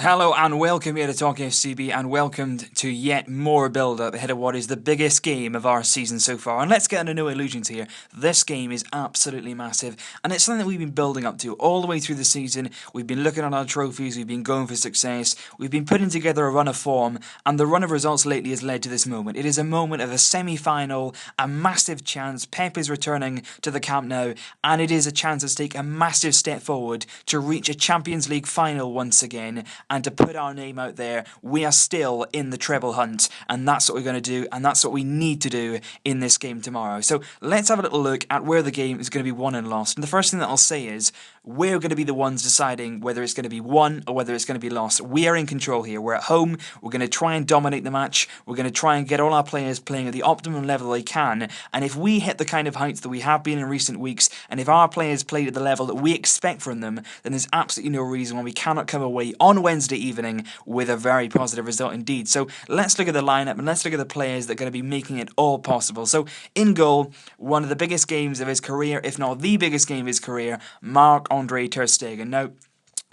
Hello and welcome here to Talk FCB and welcomed to yet more build-up ahead of what is the biggest game of our season so far. And let's get under no illusions here, this game is absolutely massive and it's something that we've been building up to all the way through the season. We've been looking at our trophies, we've been going for success, we've been putting together a run of form, and the run of results lately has led to this moment. It is a moment of a semi-final, a massive chance. Pep is returning to the Camp Nou and it is a chance to take a massive step forward to reach a Champions League final once again and to put our name out there. We are still in the treble hunt, and that's what we're going to do, and that's what we need to do in this game tomorrow. So let's have a little look at where the game is going to be won and lost. And the first thing that I'll say is we're going to be the ones deciding whether it's going to be won or whether it's going to be lost. We are in control here. We're at home. We're going to try and dominate the match. We're going to try and get all our players playing at the optimum level they can. And if we hit the kind of heights that we have been in recent weeks, and if our players played at the level that we expect from them, then there's absolutely no reason why we cannot come away on Wednesday evening with a very positive result indeed. So let's look at the lineup and let's look at the players that are going to be making it all possible. So in goal, one of the biggest games of his career, if not the biggest game of his career, Marc-Andre ter Stegen. Now,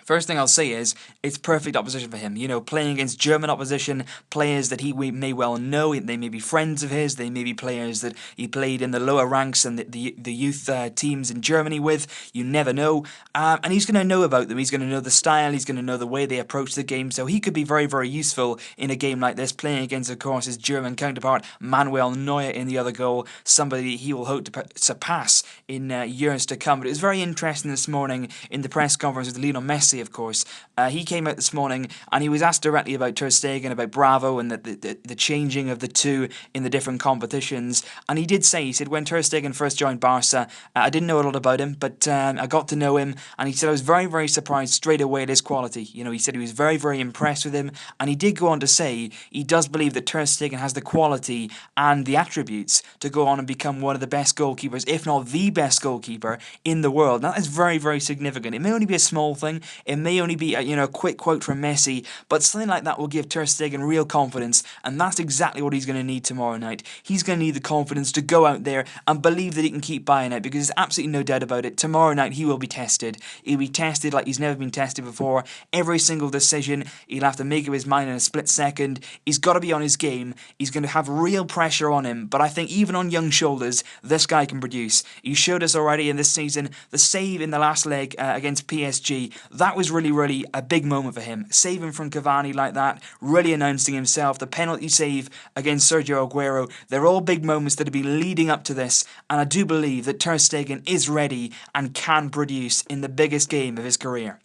first thing I'll say is, it's perfect opposition for him. You know, playing against German opposition, players that he may well know, they may be friends of his, they may be players that he played in the lower ranks and the youth teams in Germany with, you never know. And he's going to know about them, he's going to know the style, he's going to know the way they approach the game, so he could be very, very useful in a game like this, playing against, of course, his German counterpart, Manuel Neuer in the other goal, somebody he will hope to surpass in years to come. But it was very interesting this morning in the press conference with Lionel Messi, of course. He came out this morning and he was asked directly about ter Stegen, about Bravo and the changing of the two in the different competitions, and he did say, he said, when ter Stegen first joined Barca, I didn't know a lot about him, but I got to know him, and he said I was very, very surprised straight away at his quality. You know, he said he was very, very impressed with him, and he did go on to say he does believe that ter Stegen has the quality and the attributes to go on and become one of the best goalkeepers, if not the best goalkeeper in the world. Now, that is very, very significant. It may only be a small thing, it may only be a quick quote from Messi, but something like that will give ter Stegen real confidence, and that's exactly what he's going to need tomorrow night. He's going to need the confidence to go out there and believe that he can keep buying it, because there's absolutely no doubt about it. Tomorrow night he will be tested. He'll be tested like he's never been tested before. Every single decision he'll have to make up his mind in a split second. He's got to be on his game. He's going to have real pressure on him, but I think even on young shoulders, this guy can produce. He showed us already in this season, the save in the last leg against PSG, that was really, really a big moment for him. Saving from Cavani like that, really announcing himself, the penalty save against Sergio Aguero, they're all big moments that have been leading up to this, and I do believe that ter Stegen is ready and can produce in the biggest game of his career.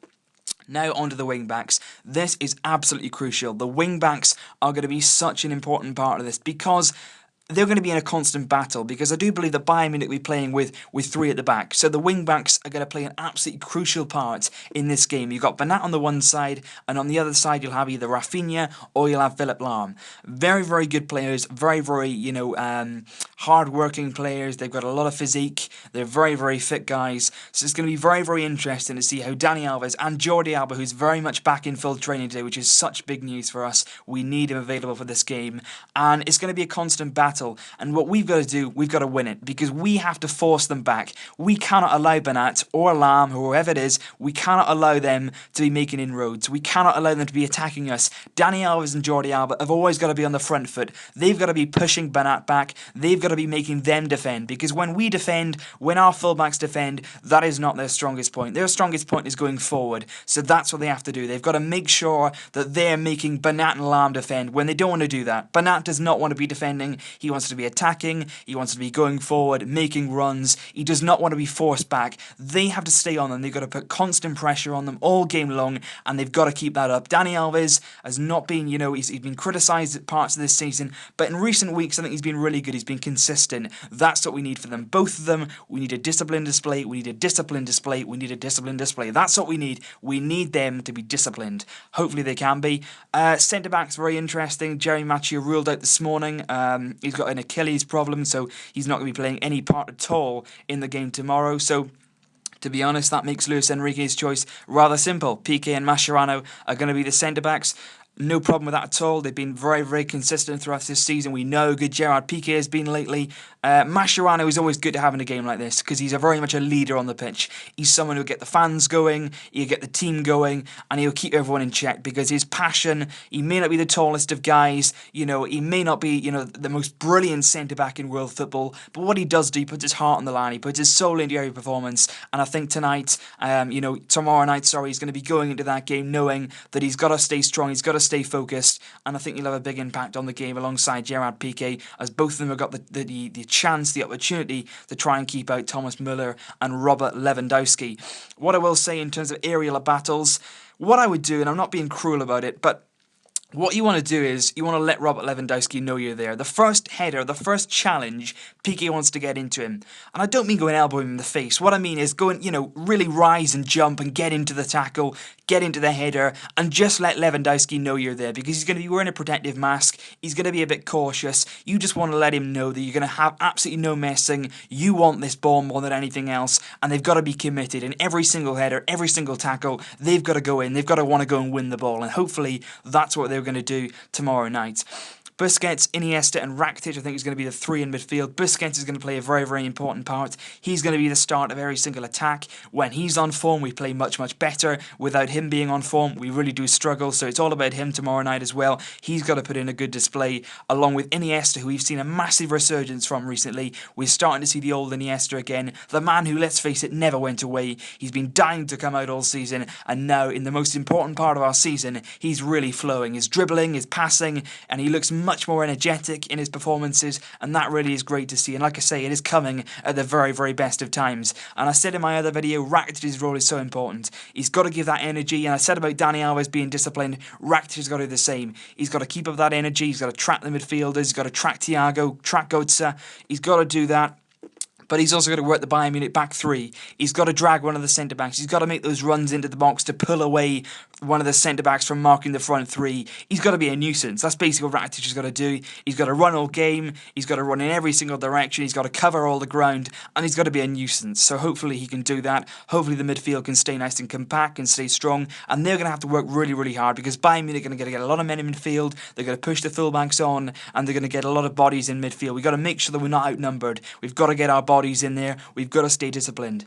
Now onto the wing-backs. This is absolutely crucial. The wing-backs are going to be such an important part of this, because they're going to be in a constant battle, because I do believe that Bayern Munich will be playing with three at the back. So the wing-backs are going to play an absolutely crucial part in this game. You've got Bernat on the one side, and on the other side you'll have either Rafinha or you'll have Philipp Lahm. Very, very good players, very, very, hard-working players. They've got a lot of physique. They're very, very fit guys. So it's going to be very, very interesting to see how Dani Alves and Jordi Alba, who's very much back in full training today, which is such big news for us. We need him available for this game. And it's going to be a constant battle. And what we've got to do, we've got to win it, because we have to force them back. We cannot allow Bernat or Lahm, or whoever it is, we cannot allow them to be making inroads. We cannot allow them to be attacking us. Dani Alves and Jordi Alba have always got to be on the front foot. They've got to be pushing Bernat back. They've got to be making them defend, because when we defend, when our fullbacks defend, that is not their strongest point. Their strongest point is going forward. So that's what they have to do. They've got to make sure that they're making Bernat and Lahm defend when they don't want to do that. Bernat does not want to be defending. He wants to be attacking, he wants to be going forward, making runs, he does not want to be forced back. They have to stay on them, they've got to put constant pressure on them all game long, and they've got to keep that up. Dani Alves has not been, he's been criticised at parts of this season, but in recent weeks I think he's been really good, he's been consistent. That's what we need for them. Both of them, we need a disciplined display, we need a disciplined display, we need a disciplined display. That's what we need. We need them to be disciplined. Hopefully they can be. Centre-backs, very interesting. Jerry Mathieu ruled out this morning. He's got an Achilles problem, so he's not going to be playing any part at all in the game tomorrow. So to be honest, that makes Luis Enrique's choice rather simple. Piqué and Mascherano are going to be the centre-backs. No problem with that at all. They've been very, very consistent throughout this season. We know how good Gerard Piqué has been lately. Mascherano is always good to have in a game like this because he's very much a leader on the pitch. He's someone who'll get the fans going, he'll get the team going, and he'll keep everyone in check because his passion, he may not be the tallest of guys, he may not be, the most brilliant centre-back in world football, but what he does do, he puts his heart on the line, he puts his soul into every performance, and I think tonight, tomorrow night, he's going to be going into that game knowing that he's got to stay strong, he's got to stay focused, and I think he'll have a big impact on the game alongside Gerard Piqué, as both of them have got the chance, the opportunity to try and keep out Thomas Müller and Robert Lewandowski. What I will say in terms of aerial battles, what I would do, and I'm not being cruel about it, but what you want to do is you want to let Robert Lewandowski know you're there. The first header, the first challenge, Piqué wants to get into him. And I don't mean go and elbow him in the face. What I mean is go and, really rise and jump and get into the tackle, get into the header, and just let Lewandowski know you're there because he's going to be wearing a protective mask. He's going to be a bit cautious. You just want to let him know that you're going to have absolutely no messing. You want this ball more than anything else, and they've got to be committed. In every single header, every single tackle, they've got to go in. They've got to want to go and win the ball, and hopefully that's what they're going to do tomorrow night. Busquets, Iniesta and Rakitic I think is going to be the three in midfield. Busquets is going to play a very, very important part. He's going to be the start of every single attack. When he's on form, we play much, much better. Without him being on form, we really do struggle. So it's all about him tomorrow night as well. He's got to put in a good display, along with Iniesta, who we've seen a massive resurgence from recently. We're starting to see the old Iniesta again. The man who, let's face it, never went away. He's been dying to come out all season, and now in the most important part of our season, he's really flowing. His dribbling, his passing, and he looks much more energetic in his performances, and that really is great to see. And like I say, it is coming at the very, very best of times. And I said in my other video, Rakitic's role is so important. He's got to give that energy, and I said about Dani Alves being disciplined, Rakitic has got to do the same. He's got to keep up that energy, he's got to track the midfielders, he's got to track Thiago, track Götze, he's got to do that. But he's also got to work the Bayern Munich back three. He's got to drag one of the centre-backs. He's got to make those runs into the box to pull away one of the centre-backs from marking the front three. He's got to be a nuisance. That's basically what Rakitic has got to do. He's got to run all game. He's got to run in every single direction. He's got to cover all the ground. And he's got to be a nuisance. So hopefully he can do that. Hopefully the midfield can stay nice and compact and stay strong. And they're going to have to work really, really hard because Bayern Munich are going to get a lot of men in midfield. They're going to push the fullbacks on. And they're going to get a lot of bodies in midfield. We've got to make sure that we're not outnumbered. We've got to get our bodies in there. We've got to stay disciplined.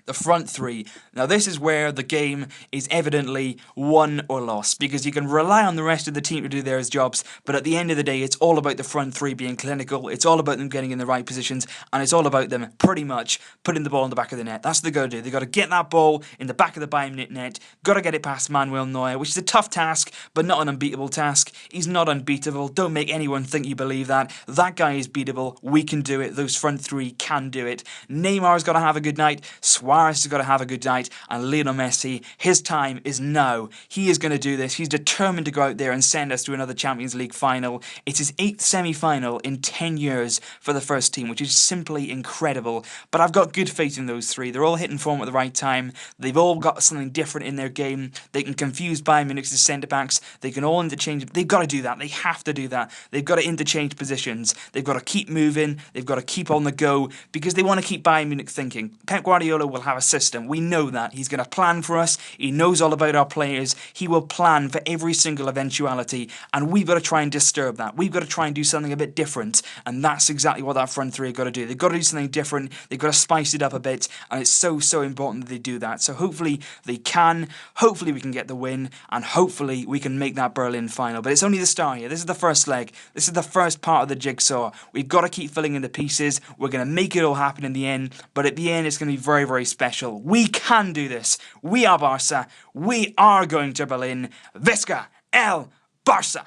The front three. Now this is where the game is evidently won or lost because you can rely on the rest of the team to do their jobs, but at the end of the day it's all about the front three being clinical, it's all about them getting in the right positions, and it's all about them pretty much putting the ball in the back of the net. That's what they've got to do. They've got to get that ball in the back of the Bayern Munich net, got to get it past Manuel Neuer, which is a tough task, but not an unbeatable task. He's not unbeatable. Don't make anyone think you believe that. That guy is beatable. We can do it. Those front three can do it. Neymar's got to have a good night. Suarez has got to have a good night, and Lionel Messi, his time is now. He is going to do this. He's determined to go out there and send us to another Champions League final. It's his 8th semi-final in 10 years for the first team, which is simply incredible. But I've got good faith in those three. They're all hitting form at the right time. They've all got something different in their game. They can confuse Bayern Munich's centre-backs. They can all interchange. They've got to do that. They have to do that. They've got to interchange positions. They've got to keep moving. They've got to keep on the go because they want to keep Bayern Munich thinking. Pep Guardiola will have a system. We know that. He's going to plan for us. He knows all about our players. He will plan for every single eventuality, and we've got to try and disturb that. We've got to try and do something a bit different, and that's exactly what that front three have got to do. They've got to do something different. They've got to spice it up a bit, and it's so, so important that they do that. So hopefully they can. Hopefully we can get the win, and hopefully we can make that Berlin final. But it's only the start here. This is the first leg. This is the first part of the jigsaw. We've got to keep filling in the pieces. We're going to make it all happen in the end, but at the end it's going to be very, very special. We can do this. We are Barca. We are going to Berlin. Visca el Barca.